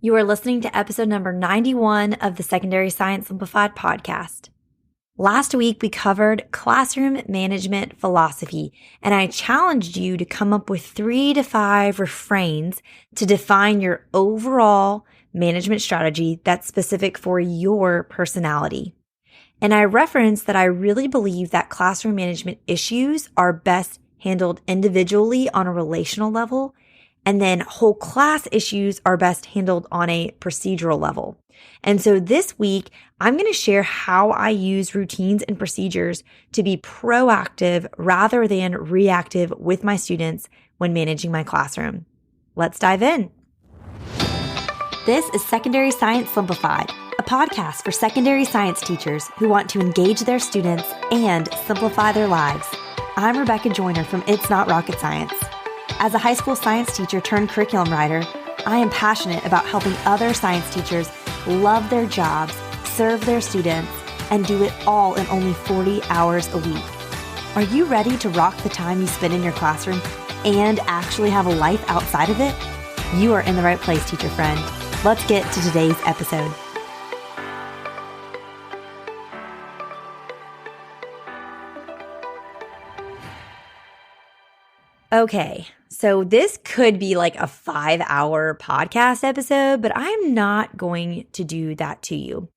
You are listening to episode number 91 of the Secondary Science Simplified podcast. Last week, we covered classroom management philosophy, and I challenged you to come up with 3 to 5 refrains to define your overall management strategy that's specific for your personality. And I referenced that I really believe that classroom management issues are best handled individually on a relational level, and then whole class issues are best handled on a procedural level. And so this week, I'm going to share how I use routines and procedures to be proactive rather than reactive with my students when managing my classroom. Let's dive in. This is Secondary Science Simplified, a podcast for secondary science teachers who want to engage their students and simplify their lives. I'm Rebecca Joyner from It's Not Rocket Science. As a high school science teacher turned curriculum writer, I am passionate about helping other science teachers love their jobs, serve their students, and do it all in only 40 hours a week. Are you ready to rock the time you spend in your classroom and actually have a life outside of it? You are in the right place, teacher friend. Let's get to today's episode. Okay, so this could be like a 5-hour podcast episode, but I'm not going to do that to you.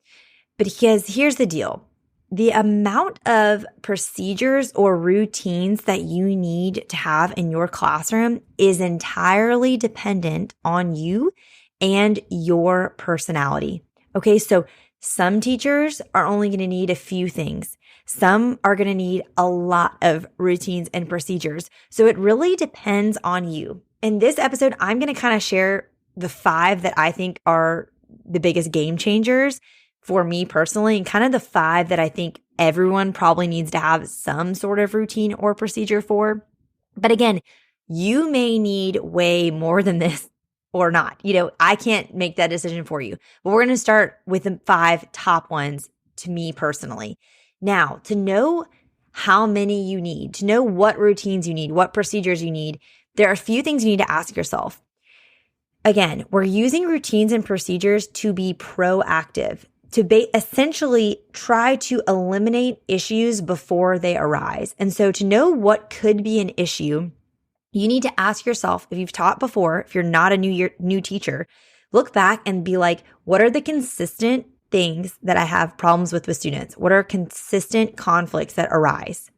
Because here's the deal. The amount of procedures or routines that you need to have in your classroom is entirely dependent on you and your personality. Okay, so some teachers are only going to need a few things. Some are going to need a lot of routines and procedures. So it really depends on you. In this episode, I'm going to kind of share the 5 that I think are the biggest game changers for me personally, and kind of the 5 that I think everyone probably needs to have some sort of routine or procedure for. But again, you may need way more than this or not. I can't make that decision for you. But we're going to start with the 5 top ones to me personally. Now, to know how many you need, to know what routines you need, what procedures you need, there are a few things you need to ask yourself. Again, we're using routines and procedures to be proactive, to essentially try to eliminate issues before they arise. And so to know what could be an issue, you need to ask yourself, if you've taught before, if you're not a new teacher, look back and be like, what are the consistent things that I have problems with students? What are consistent conflicts that arise?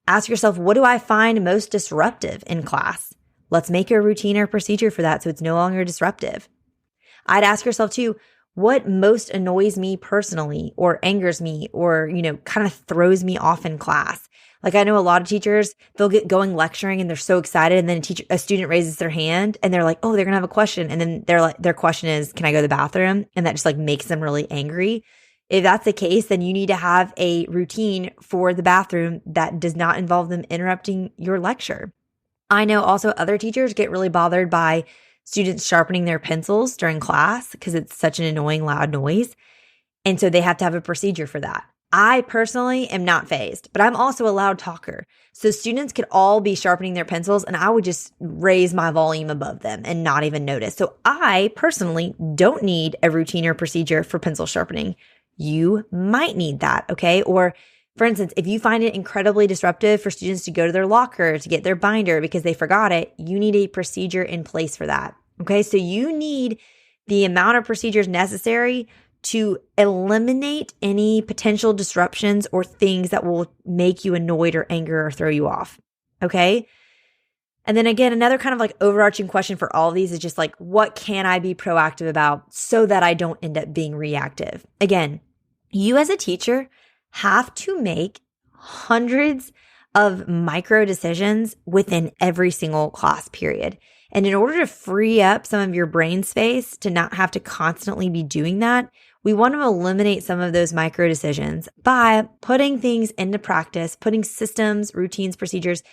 Ask yourself, what do I find most disruptive in class? Let's make a routine or procedure for that so it's no longer disruptive. I'd ask yourself too, what most annoys me personally or angers me or, kind of throws me off in class? Like I know a lot of teachers, they'll get going lecturing and they're so excited, and then a student raises their hand and they're like, oh, they're going to have a question. And then their question is, can I go to the bathroom? And that just makes them really angry. If that's the case, then you need to have a routine for the bathroom that does not involve them interrupting your lecture. I know also other teachers get really bothered by students sharpening their pencils during class because it's such an annoying loud noise. And so they have to have a procedure for that. I personally am not fazed, but I'm also a loud talker. So students could all be sharpening their pencils and I would just raise my volume above them and not even notice. So I personally don't need a routine or procedure for pencil sharpening. You might need that, okay? Or for instance, if you find it incredibly disruptive for students to go to their locker to get their binder because they forgot it, you need a procedure in place for that, okay? So you need the amount of procedures necessary to eliminate any potential disruptions or things that will make you annoyed or anger or throw you off, okay? And then again, another kind of overarching question for all of these is just what can I be proactive about so that I don't end up being reactive? Again, you as a teacher have to make hundreds of micro decisions within every single class period. And in order to free up some of your brain space to not have to constantly be doing that, we want to eliminate some of those micro decisions by putting things into practice, putting systems, routines, procedures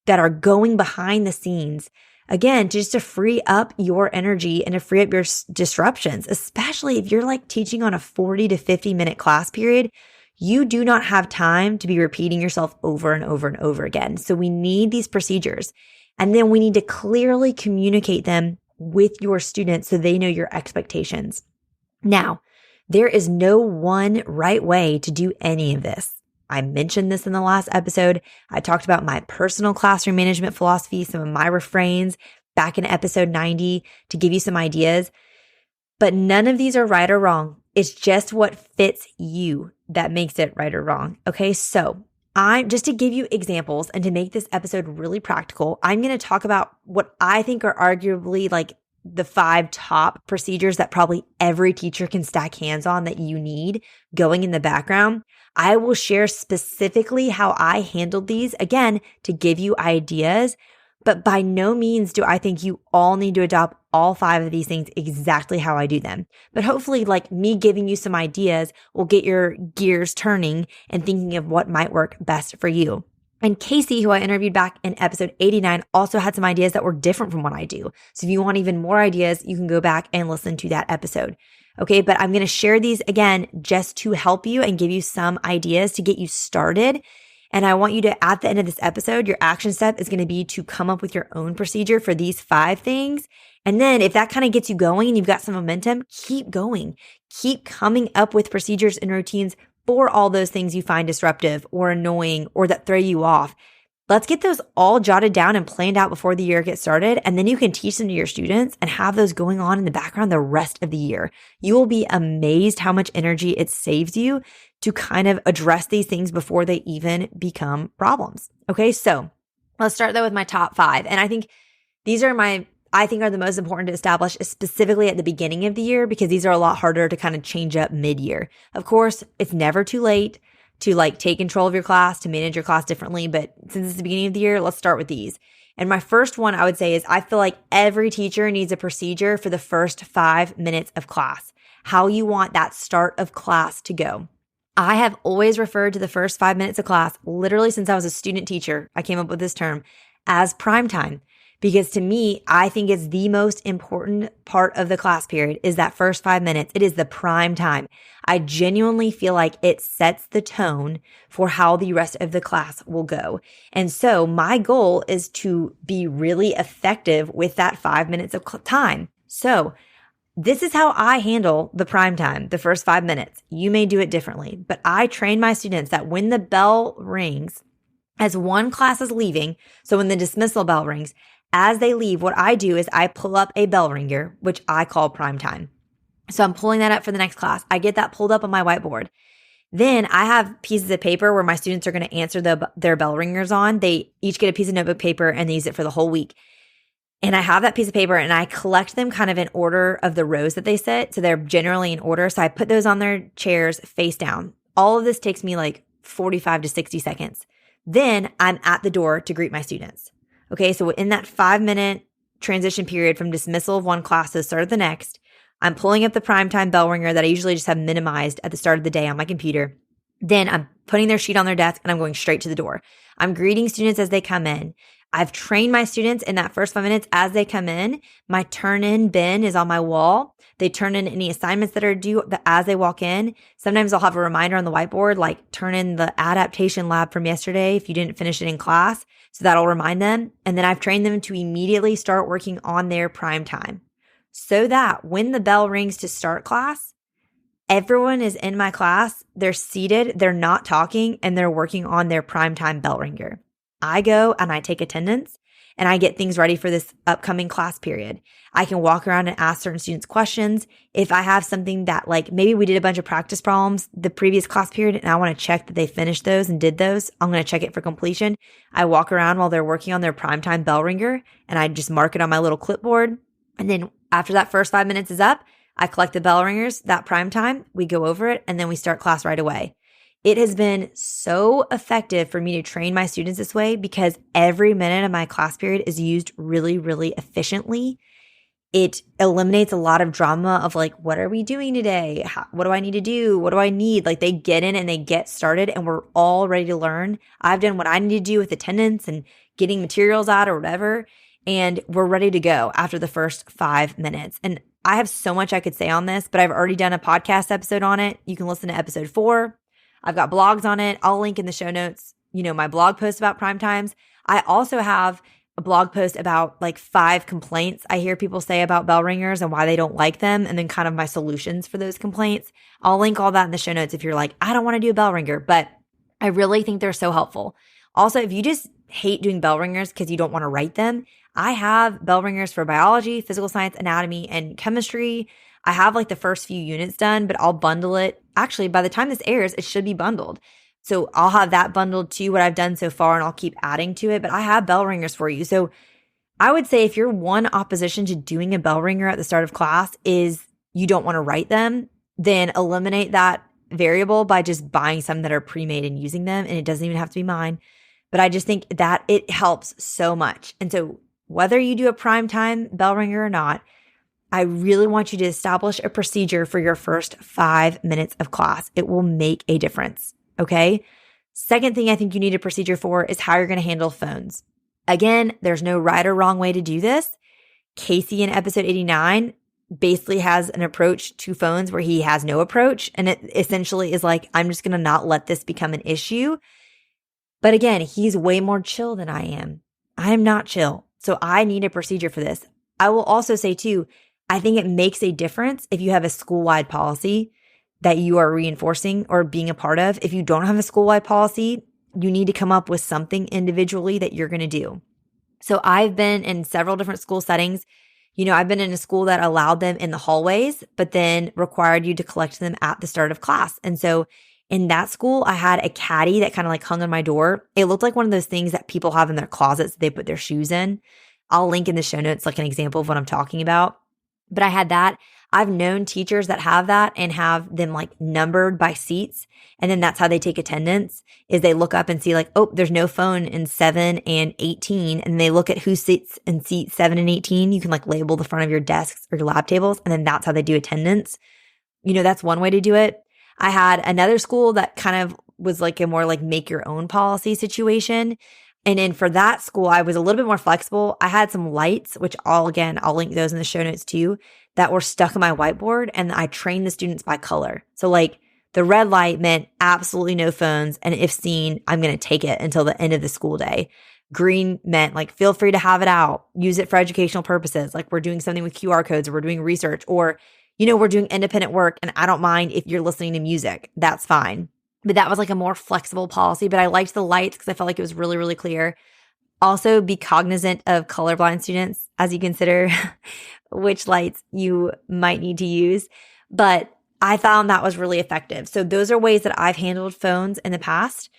that are going behind the scenes. Again, just to free up your energy and to free up your disruptions, especially if you're teaching on a 40 to 50 minute class period. You do not have time to be repeating yourself over and over and over again. So we need these procedures. And then we need to clearly communicate them with your students so they know your expectations. Now, there is no one right way to do any of this. I mentioned this in the last episode. I talked about my personal classroom management philosophy, some of my refrains back in episode 90 to give you some ideas. But none of these are right or wrong. It's just what fits you that makes it right or wrong. Okay, so I'm just to give you examples and to make this episode really practical, I'm going to talk about what I think are arguably like the 5 top procedures that probably every teacher can stack hands on that you need going in the background. I will share specifically how I handled these, again, to give you ideas, but by no means do I think you all need to adopt all 5 of these things exactly how I do them. But hopefully, like me giving you some ideas will get your gears turning and thinking of what might work best for you. And Casey, who I interviewed back in episode 89, also had some ideas that were different from what I do. So if you want even more ideas, you can go back and listen to that episode. Okay, but I'm going to share these again just to help you and give you some ideas to get you started. And I want you to, at the end of this episode, your action step is going to be to come up with your own procedure for these 5 things. And then if that kind of gets you going and you've got some momentum, keep going. Keep coming up with procedures and routines for all those things you find disruptive or annoying or that throw you off. Let's get those all jotted down and planned out before the year gets started. And then you can teach them to your students and have those going on in the background the rest of the year. You will be amazed how much energy it saves you to kind of address these things before they even become problems. Okay, so let's start though with my top 5. And I think these are I think are the most important to establish specifically at the beginning of the year because these are a lot harder to kind of change up mid-year. Of course, it's never too late to like take control of your class, to manage your class differently. But since it's the beginning of the year, let's start with these. And my first one I would say is I feel like every teacher needs a procedure for the first 5 minutes of class, how you want that start of class to go. I have always referred to the first 5 minutes of class, literally since I was a student teacher, I came up with this term, as prime time. Because to me, I think it's the most important part of the class period is that first 5 minutes. It is the prime time. I genuinely feel like it sets the tone for how the rest of the class will go. And so my goal is to be really effective with that 5 minutes of time. So this is how I handle the prime time, the first 5 minutes. You may do it differently, but I train my students that when the bell rings, as one class is leaving, so when the dismissal bell rings, as they leave, what I do is I pull up a bell ringer, which I call prime time. So I'm pulling that up for the next class. I get that pulled up on my whiteboard. Then I have pieces of paper where my students are going to answer their bell ringers on. They each get a piece of notebook paper and they use it for the whole week. And I have that piece of paper and I collect them kind of in order of the rows that they sit. So they're generally in order. So I put those on their chairs face down. All of this takes me like 45 to 60 seconds. Then I'm at the door to greet my students. Okay, so in that 5-minute transition period from dismissal of one class to the start of the next, I'm pulling up the primetime bell ringer that I usually just have minimized at the start of the day on my computer. Then I'm putting their sheet on their desk and I'm going straight to the door. I'm greeting students as they come in. I've trained my students in that first 5 minutes as they come in. My turn-in bin is on my wall. They turn in any assignments that are due as they walk in. Sometimes I'll have a reminder on the whiteboard, like turn in the adaptation lab from yesterday if you didn't finish it in class. So that'll remind them. And then I've trained them to immediately start working on their prime time so that when the bell rings to start class, everyone is in my class, they're seated, they're not talking, and they're working on their primetime bell ringer. I go and I take attendance and I get things ready for this upcoming class period. I can walk around and ask certain students questions. If I have something that like maybe we did a bunch of practice problems the previous class period and I want to check that they finished those and did those, I'm going to check it for completion. I walk around while they're working on their primetime bell ringer and I just mark it on my little clipboard. And then after that first 5 minutes is up, I collect the bell ringers, that prime time, we go over it, and then we start class right away. It has been so effective for me to train my students this way because every minute of my class period is used really, really efficiently. It eliminates a lot of drama of like, what are we doing today? What do I need to do? What do I need? Like they get in and they get started and we're all ready to learn. I've done what I need to do with attendance and getting materials out or whatever. And we're ready to go after the first 5 minutes. And I have so much I could say on this, but I've already done a podcast episode on it. You can listen to episode 4. I've got blogs on it. I'll link in the show notes, my blog post about prime times. I also have a blog post about like 5 complaints I hear people say about bell ringers and why they don't like them, and then kind of my solutions for those complaints. I'll link all that in the show notes if you're like, I don't want to do a bell ringer, but I really think they're so helpful. Also, if you just hate doing bell ringers because you don't want to write them, I have bell ringers for biology, physical science, anatomy, and chemistry. I have like the first few units done, but I'll bundle it. Actually, by the time this airs, it should be bundled. So I'll have that bundled to what I've done so far, and I'll keep adding to it. But I have bell ringers for you. So I would say if your one opposition to doing a bell ringer at the start of class is you don't want to write them, then eliminate that variable by just buying some that are pre-made and using them. And it doesn't even have to be mine. But I just think that it helps so much. And so whether you do a prime time bell ringer or not, I really want you to establish a procedure for your first 5 minutes of class. It will make a difference. Okay. Second thing I think you need a procedure for is how you're going to handle phones. Again, there's no right or wrong way to do this. Casey in episode 89 basically has an approach to phones where he has no approach. And it essentially is like, I'm just going to not let this become an issue. But again, he's way more chill than I am. I am not chill. So I need a procedure for this. I will also say too, I think it makes a difference if you have a school-wide policy that you are reinforcing or being a part of. If you don't have a school-wide policy, you need to come up with something individually that you're going to do. So I've been in several different school settings. I've been in a school that allowed them in the hallways, but then required you to collect them at the start of class. And so in that school, I had a caddy that kind of like hung on my door. It looked like one of those things that people have in their closets they put their shoes in. I'll link in the show notes like an example of what I'm talking about. But I had that. I've known teachers that have that and have them like numbered by seats. And then that's how they take attendance is they look up and see like, oh, there's no phone in 7 and 18. And they look at who sits in seat 7 and 18. You can like label the front of your desks or your lab tables. And then that's how they do attendance. That's one way to do it. I had another school that kind of was like a more like make your own policy situation. And then for that school, I was a little bit more flexible. I had some lights, which I'll link those in the show notes too, that were stuck on my whiteboard. And I trained the students by color. So like the red light meant absolutely no phones. And if seen, I'm going to take it until the end of the school day. Green meant like, feel free to have it out, use it for educational purposes. Like we're doing something with QR codes or we're doing research or, we're doing independent work. And I don't mind if you're listening to music, that's fine. But that was like a more flexible policy. But I liked the lights because I felt like it was really, really clear. Also, be cognizant of colorblind students as you consider which lights you might need to use. But I found that was really effective. So those are ways that I've handled phones in the past.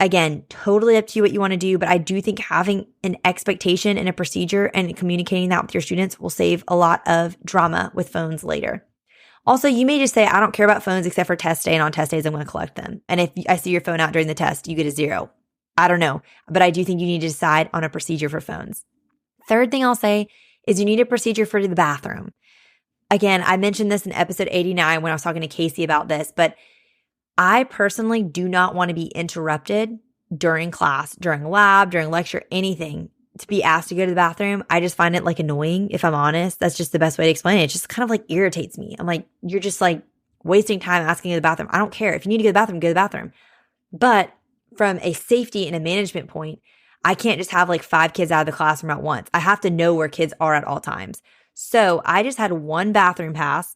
Again, totally up to you what you want to do. But I do think having an expectation and a procedure and communicating that with your students will save a lot of drama with phones later. Also, you may just say, I don't care about phones except for test day, and on test days, I'm going to collect them. And if I see your phone out during the test, you get a 0. I don't know, but I do think you need to decide on a procedure for phones. Third thing I'll say is you need a procedure for the bathroom. Again, I mentioned this in episode 89 when I was talking to Casey about this, but I personally do not want to be interrupted during class, during lab, during lecture, anything. To be asked to go to the bathroom, I just find it like annoying, if I'm honest. That's just the best way to explain it. It just kind of like irritates me. I'm like, you're just like wasting time asking to go to the bathroom. I don't care. If you need to go to the bathroom, go to the bathroom. But from a safety and a management point, I can't just have like 5 kids out of the classroom at once. I have to know where kids are at all times. So I just had one bathroom pass.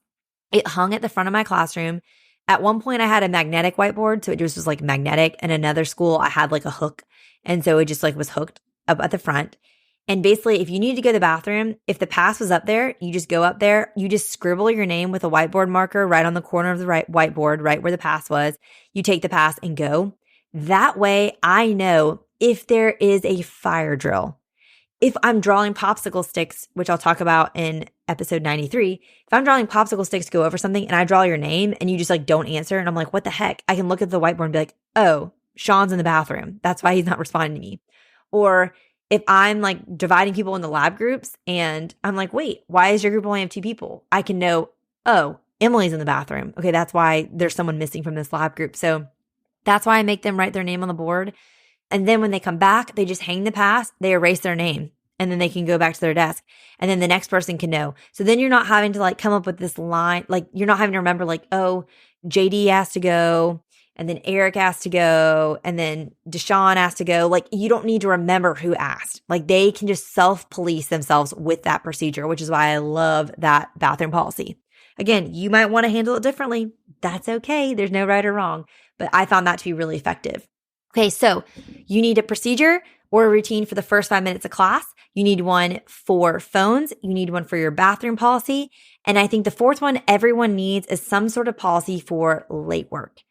It hung at the front of my classroom. At one point, I had a magnetic whiteboard. So it just was like magnetic. And another school, I had like a hook. And so it just like was hooked up at the front. And basically, if you need to go to the bathroom, if the pass was up there, you just go up there, you just scribble your name with a whiteboard marker right on the corner of the right whiteboard, right where the pass was. You take the pass and go. That way, I know if there is a fire drill. If I'm drawing popsicle sticks, which I'll talk about in episode 93, if I'm drawing popsicle sticks to go over something and I draw your name and you just like don't answer and I'm like, what the heck? I can look at the whiteboard and be like, oh, Sean's in the bathroom. That's why he's not responding to me. Or if I'm like dividing people into lab groups and I'm like, wait, why is your group only have 2 people? I can know, oh, Emily's in the bathroom. Okay, that's why there's someone missing from this lab group. So that's why I make them write their name on the board. And then when they come back, they just hang the pass, they erase their name, and then they can go back to their desk. And then the next person can know. So then you're not having to like come up with this line, like you're not having to remember like, oh, JD has to go. and then Eric asked to go, and then Deshaun asked to go. Like, you don't need to remember who asked. Like, they can just self-police themselves with that procedure, which is why I love that bathroom policy. Again, you might want to handle it differently. That's okay. There's no right or wrong, but I found that to be really effective. Okay, so you need a procedure or a routine for the first 5 minutes of class. You need one for phones. You need one for your bathroom policy. And I think the fourth one everyone needs is some sort of policy for late work.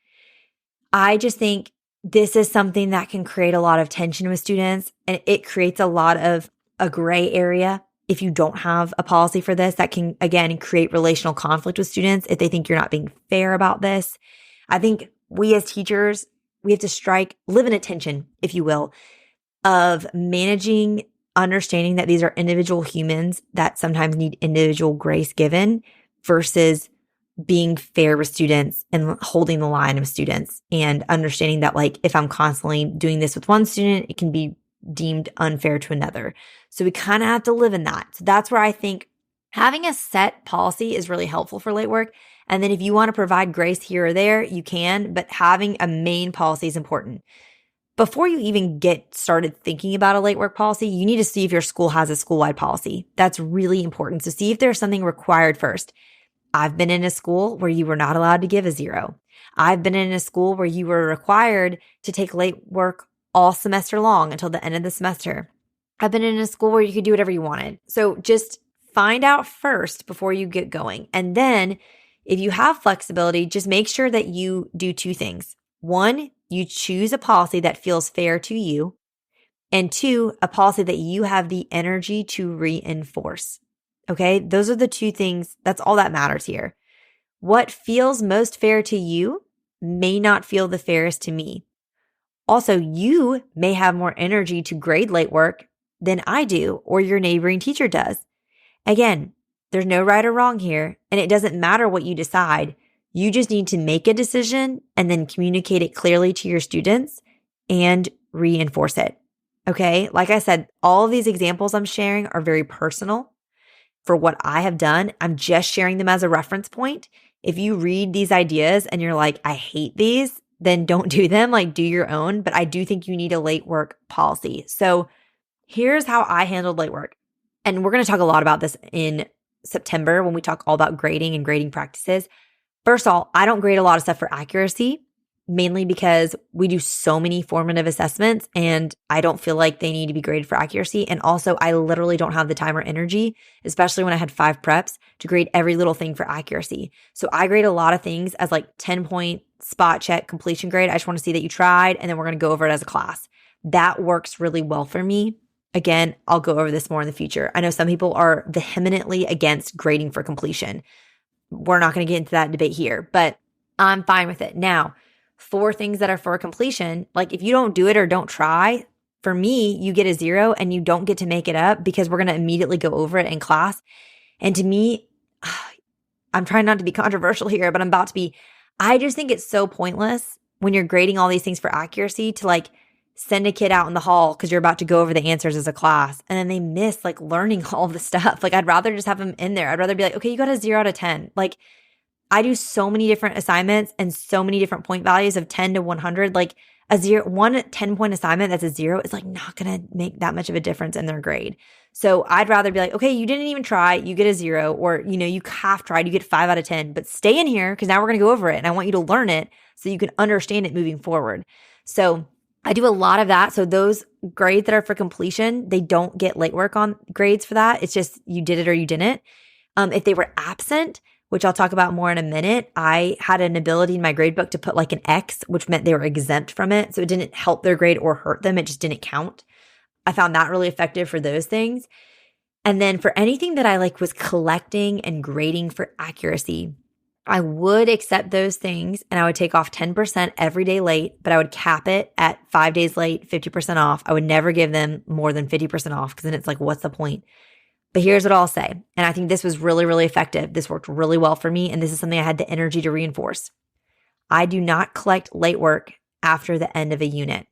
I just think this is something that can create a lot of tension with students, and it creates a lot of a gray area. If you don't have a policy for this, that can, again, create relational conflict with students if they think you're not being fair about this. I think we as teachers, we have to live in a tension, if you will, of managing, understanding that these are individual humans that sometimes need individual grace given versus being fair with students and holding the line with students, and understanding that, like, if I'm constantly doing this with one student, it can be deemed unfair to another. So we kind of have to live in that. So that's where I think having a set policy is really helpful for late work. And then if you want to provide grace here or there, you can, but having a main policy is important. Before you even get started thinking about a late work policy, you need to see if your school has a school-wide policy. That's really important. So see if there's something required first. I've been in a school where you were not allowed to give a 0. I've been in a school where you were required to take late work all semester long until the end of the semester. I've been in a school where you could do whatever you wanted. So just find out first before you get going. And then if you have flexibility, just make sure that you do 2 things. 1, you choose a policy that feels fair to you. And 2, a policy that you have the energy to reinforce. Okay, those are the 2 things. That's all that matters here. What feels most fair to you may not feel the fairest to me. Also, you may have more energy to grade late work than I do, or your neighboring teacher does. Again, there's no right or wrong here, and it doesn't matter what you decide. You just need to make a decision and then communicate it clearly to your students and reinforce it. Okay, like I said, all of these examples I'm sharing are very personal for what I have done. I'm just sharing them as a reference point. If you read these ideas and you're like, I hate these, then don't do them. Like, do your own. But I do think you need a late work policy. So here's how I handled late work. And we're going to talk a lot about this in September when we talk all about grading and grading practices. First of all, I don't grade a lot of stuff for accuracy, mainly because we do so many formative assessments and I don't feel like they need to be graded for accuracy. And also, I literally don't have the time or energy, especially when I had 5 preps, to grade every little thing for accuracy. So I grade a lot of things as like 10-point spot check completion grade. I just want to see that you tried, and then we're going to go over it as a class. That works really well for me. Again, I'll go over this more in the future. I know some people are vehemently against grading for completion. We're not going to get into that debate here, but I'm fine with it. Now, for things that are for completion, like if you don't do it or don't try, for me, you get a 0 and you don't get to make it up because we're going to immediately go over it in class. And to me, I'm trying not to be controversial here, but I'm about to be. I just think it's so pointless when you're grading all these things for accuracy to like send a kid out in the hall because you're about to go over the answers as a class, and then they miss like learning all of the stuff. Like, I'd rather just have them in there. I'd rather be like, okay, you got a 0 out of 10. Like, I do so many different assignments and so many different point values of 10 to 100. Like one 10-point assignment that's a 0 is like not going to make that much of a difference in their grade. So I'd rather be like, okay, you didn't even try, you get a 0, or, you half tried, you get 5 out of 10, but stay in here because now we're going to go over it and I want you to learn it so you can understand it moving forward. So I do a lot of that. So those grades that are for completion, they don't get late work on grades for that. It's just you did it or you didn't. If they were absent, which I'll talk about more in a minute, I had an ability in my grade book to put like an X, which meant they were exempt from it. So it didn't help their grade or hurt them. It just didn't count. I found that really effective for those things. And then for anything that I like was collecting and grading for accuracy, I would accept those things and I would take off 10% every day late, but I would cap it at 5 days late, 50% off. I would never give them more than 50% off because then it's like, what's the point? But here's what I'll say. And I think this was really, really effective. This worked really well for me. And this is something I had the energy to reinforce. I do not collect late work after the end of a unit.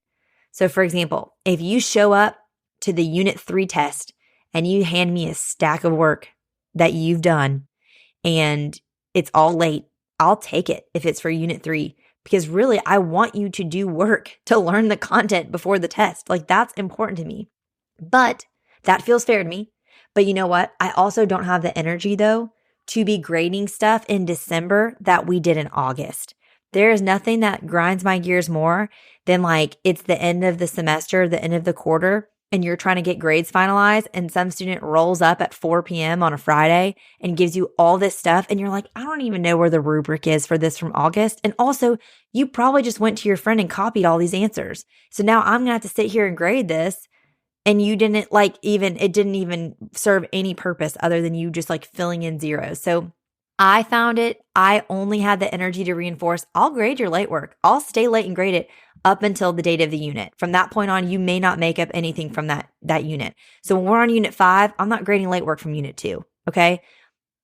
So for example, if you show up to the unit 3 test and you hand me a stack of work that you've done and it's all late, I'll take it if it's for unit 3. because really I want you to do work to learn the content before the test. Like that's important to me. But that feels fair to me. But you know what? I also don't have the energy though to be grading stuff in December that we did in August. There is nothing that grinds my gears more than like it's the end of the semester, the end of the quarter, and you're trying to get grades finalized, and some student rolls up at 4 p.m. on a Friday and gives you all this stuff. And you're like, I don't even know where the rubric is for this from August. And also, you probably just went to your friend and copied all these answers. So now I'm going to have to sit here and grade this. And you didn't it didn't even serve any purpose other than you just like filling in zeros. So I found I only had the energy to reinforce, I'll grade your late work. I'll stay late and grade it up until the date of the unit. From that point on, you may not make up anything from that unit. So when we're on unit 5, I'm not grading late work from unit 2. Okay.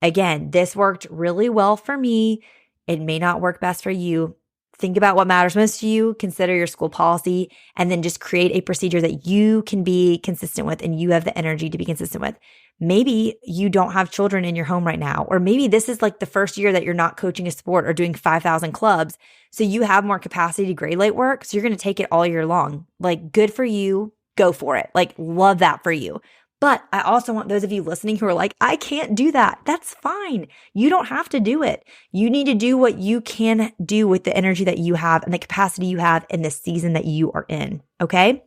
Again, this worked really well for me. It may not work best for you. Think about what matters most to you, consider your school policy, and then just create a procedure that you can be consistent with and you have the energy to be consistent with. Maybe you don't have children in your home right now, or maybe this is like the first year that you're not coaching a sport or doing 5,000 clubs. So you have more capacity to grade late work. So you're going to take it all year long. Like good for you. Go for it. Like love that for you. But I also want those of you listening who are like, I can't do that. That's fine. You don't have to do it. You need to do what you can do with the energy that you have and the capacity you have in the season that you are in. Okay?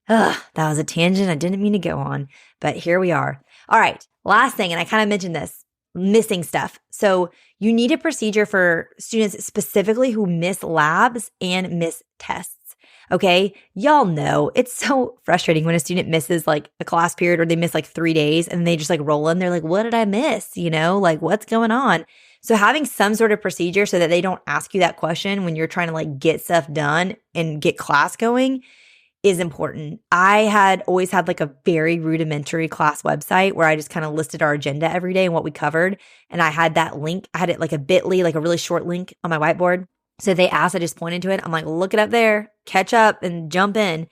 That was a tangent I didn't mean to go on, but here we are. All right. Last thing, and I kind of mentioned this, missing stuff. So you need a procedure for students specifically who miss labs and miss tests. Okay. Y'all know it's so frustrating when a student misses like a class period or they miss like 3 days and they just like roll in. They're like, what did I miss? Like what's going on? So having some sort of procedure so that they don't ask you that question when you're trying to like get stuff done and get class going is important. I had always had like a very rudimentary class website where I just kind of listed our agenda every day and what we covered. And I had that link. I had it like a bit.ly, like a really short link on my whiteboard. So they asked, I just pointed to it. I'm like, look it up there, catch up and jump in.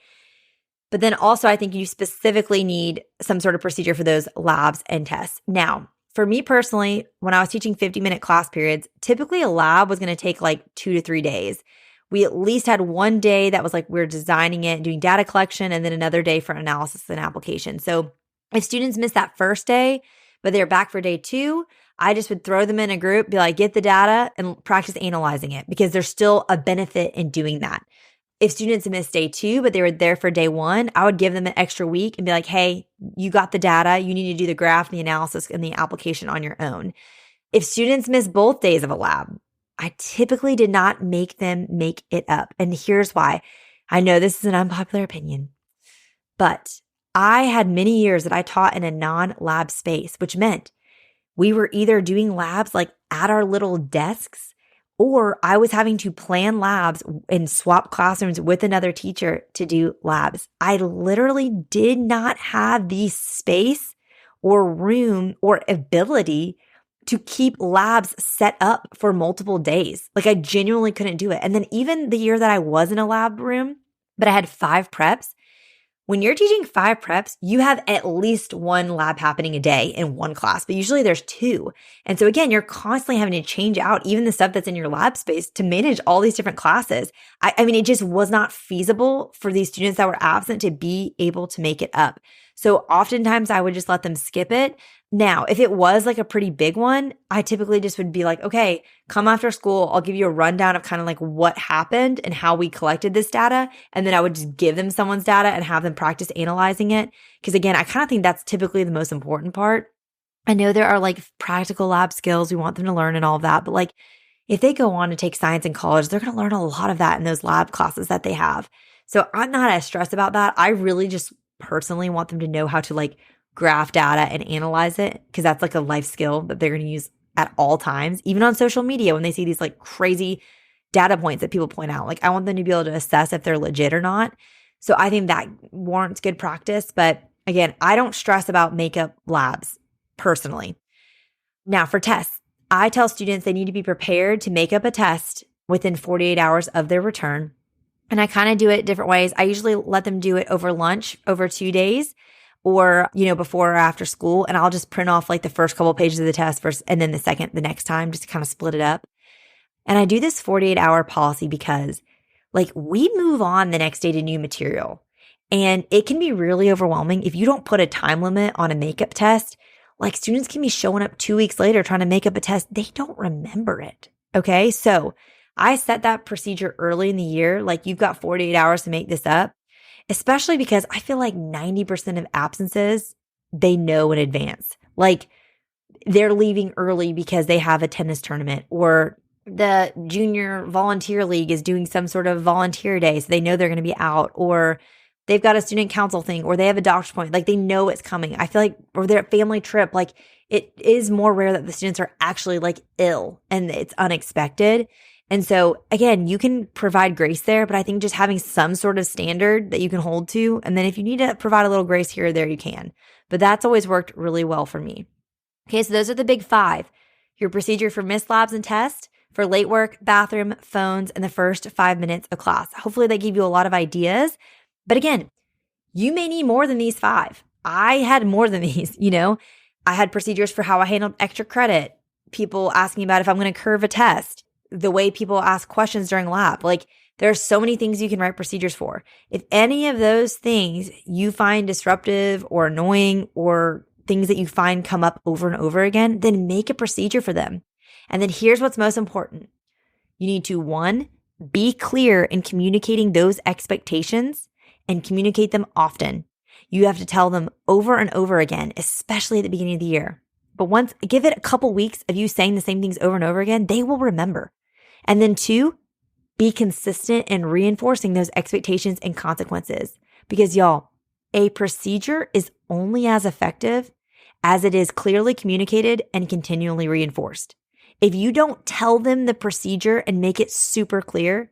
But then also I think you specifically need some sort of procedure for those labs and tests. Now, for me personally, when I was teaching 50-minute class periods, typically a lab was going to take like 2 to 3 days. We at least had one day that was like we're designing it, doing data collection, and then another day for analysis and application. So if students missed that first day, but they're back for day 2, I just would throw them in a group, be like, get the data and practice analyzing it because there's still a benefit in doing that. If students missed day 2, but they were there for day 1, I would give them an extra week and be like, hey, you got the data. You need to do the graph, the analysis, and the application on your own. If students miss both days of a lab, I typically did not make them make it up. And here's why. I know this is an unpopular opinion, but I had many years that I taught in a non-lab space, which meant we were either doing labs like at our little desks, or I was having to plan labs and swap classrooms with another teacher to do labs. I literally did not have the space or room or ability to keep labs set up for multiple days. Like I genuinely couldn't do it. And then even the year that I was in a lab room, but I had 5 preps, when you're teaching 5 preps, you have at least 1 lab happening a day in one class, but usually there's 2. And so again, you're constantly having to change out even the stuff that's in your lab space to manage all these different classes. I mean, it just was not feasible for these students that were absent to be able to make it up. So oftentimes I would just let them skip it. Now, if it was like a pretty big one, I typically just would be like, okay, come after school. I'll give you a rundown of kind of like what happened and how we collected this data. And then I would just give them someone's data and have them practice analyzing it. Because again, I kind of think that's typically the most important part. I know there are like practical lab skills we want them to learn and all of that. But like if they go on to take science in college, they're going to learn a lot of that in those lab classes that they have. So I'm not as stressed about that. I really just personally want them to know how to like graph data and analyze it because that's like a life skill that they're going to use at all times, even on social media when they see these like crazy data points that people point out. Like I want them to be able to assess if they're legit or not. So I think that warrants good practice. But again, I don't stress about makeup labs personally. Now for tests, I tell students they need to be prepared to make up a test within 48 hours of their return. And I kind of do it different ways. I usually let them do it over lunch, over 2 days, or, before or after school. And I'll just print off like the first couple pages of the test first, and then the next time, just to kind of split it up. And I do this 48-hour policy because we move on the next day to new material. And it can be really overwhelming if you don't put a time limit on a makeup test. Students can be showing up 2 weeks later trying to make up a test. They don't remember it. Okay. So I set that procedure early in the year. You've got 48 hours to make this up, especially because I feel like 90% of absences, they know in advance. They're leaving early because they have a tennis tournament, or the junior volunteer league is doing some sort of volunteer day. So they know they're going to be out, or they've got a student council thing, or they have a doctor's appointment. They know it's coming. I feel or they're at family trip. It is more rare that the students are actually ill and it's unexpected. And so again, you can provide grace there, but I think just having some sort of standard that you can hold to, and then if you need to provide a little grace here or there, you can. But that's always worked really well for me. Okay, so those are the big 5. Your procedure for missed labs and tests, for late work, bathroom, phones, and the first 5 minutes of class. Hopefully they give you a lot of ideas. But again, you may need more than these 5. I had more than these, I had procedures for how I handled extra credit, people asking about if I'm going to curve a test, the way people ask questions during lab. There are so many things you can write procedures for. If any of those things you find disruptive or annoying, or things that you find come up over and over again, then make a procedure for them. And then here's what's most important. You need to, 1, be clear in communicating those expectations and communicate them often. You have to tell them over and over again, especially at the beginning of the year. But give it a couple weeks of you saying the same things over and over again, they will remember. And then 2, be consistent in reinforcing those expectations and consequences. Because y'all, a procedure is only as effective as it is clearly communicated and continually reinforced. If you don't tell them the procedure and make it super clear,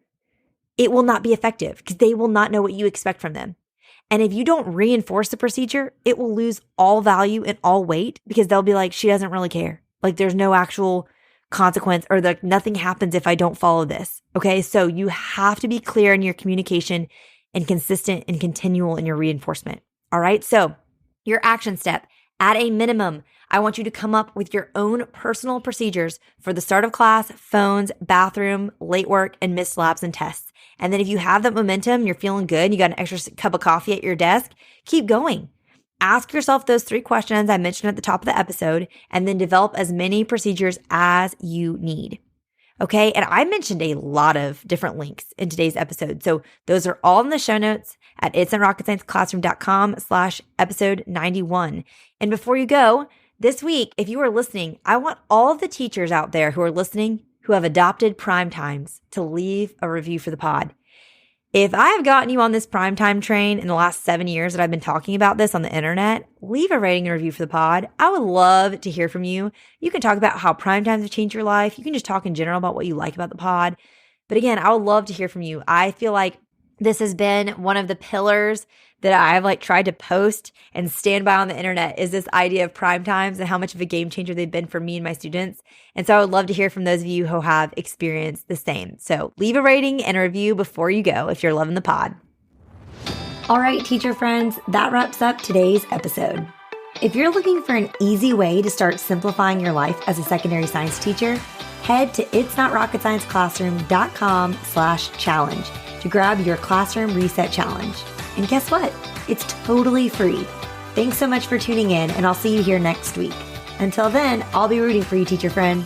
it will not be effective because they will not know what you expect from them. And if you don't reinforce the procedure, it will lose all value and all weight because they'll be like, she doesn't really care. There's no actual consequence, or nothing happens if I don't follow this. Okay. So you have to be clear in your communication and consistent and continual in your reinforcement. All right. So your action step, at a minimum, I want you to come up with your own personal procedures for the start of class, phones, bathroom, late work, and missed labs and tests. And then if you have that momentum, you're feeling good, you got an extra cup of coffee at your desk, keep going. Ask yourself those 3 questions I mentioned at the top of the episode, and then develop as many procedures as you need. Okay. And I mentioned a lot of different links in today's episode. So those are all in the show notes at itsnorocketscienceclassroom.com/episode 91. And before you go, this week, if you are listening, I want all of the teachers out there who are listening who have adopted prime times to leave a review for the pod. If I have gotten you on this primetime train in the last 7 years that I've been talking about this on the internet, leave a rating and review for the pod. I would love to hear from you. You can talk about how primetimes have changed your life. You can just talk in general about what you like about the pod. But again, I would love to hear from you. I feel like this has been one of the pillars that I've tried to post and stand by on the internet, is this idea of prime times and how much of a game changer they've been for me and my students. And so I would love to hear from those of you who have experienced the same. So leave a rating and a review before you go if you're loving the pod. All right, teacher friends, that wraps up today's episode. If you're looking for an easy way to start simplifying your life as a secondary science teacher, head to itsnotrocketscienceclassroom.com/challenge to grab your classroom reset challenge. And guess what? It's totally free. Thanks so much for tuning in, and I'll see you here next week. Until then, I'll be rooting for you, teacher friend.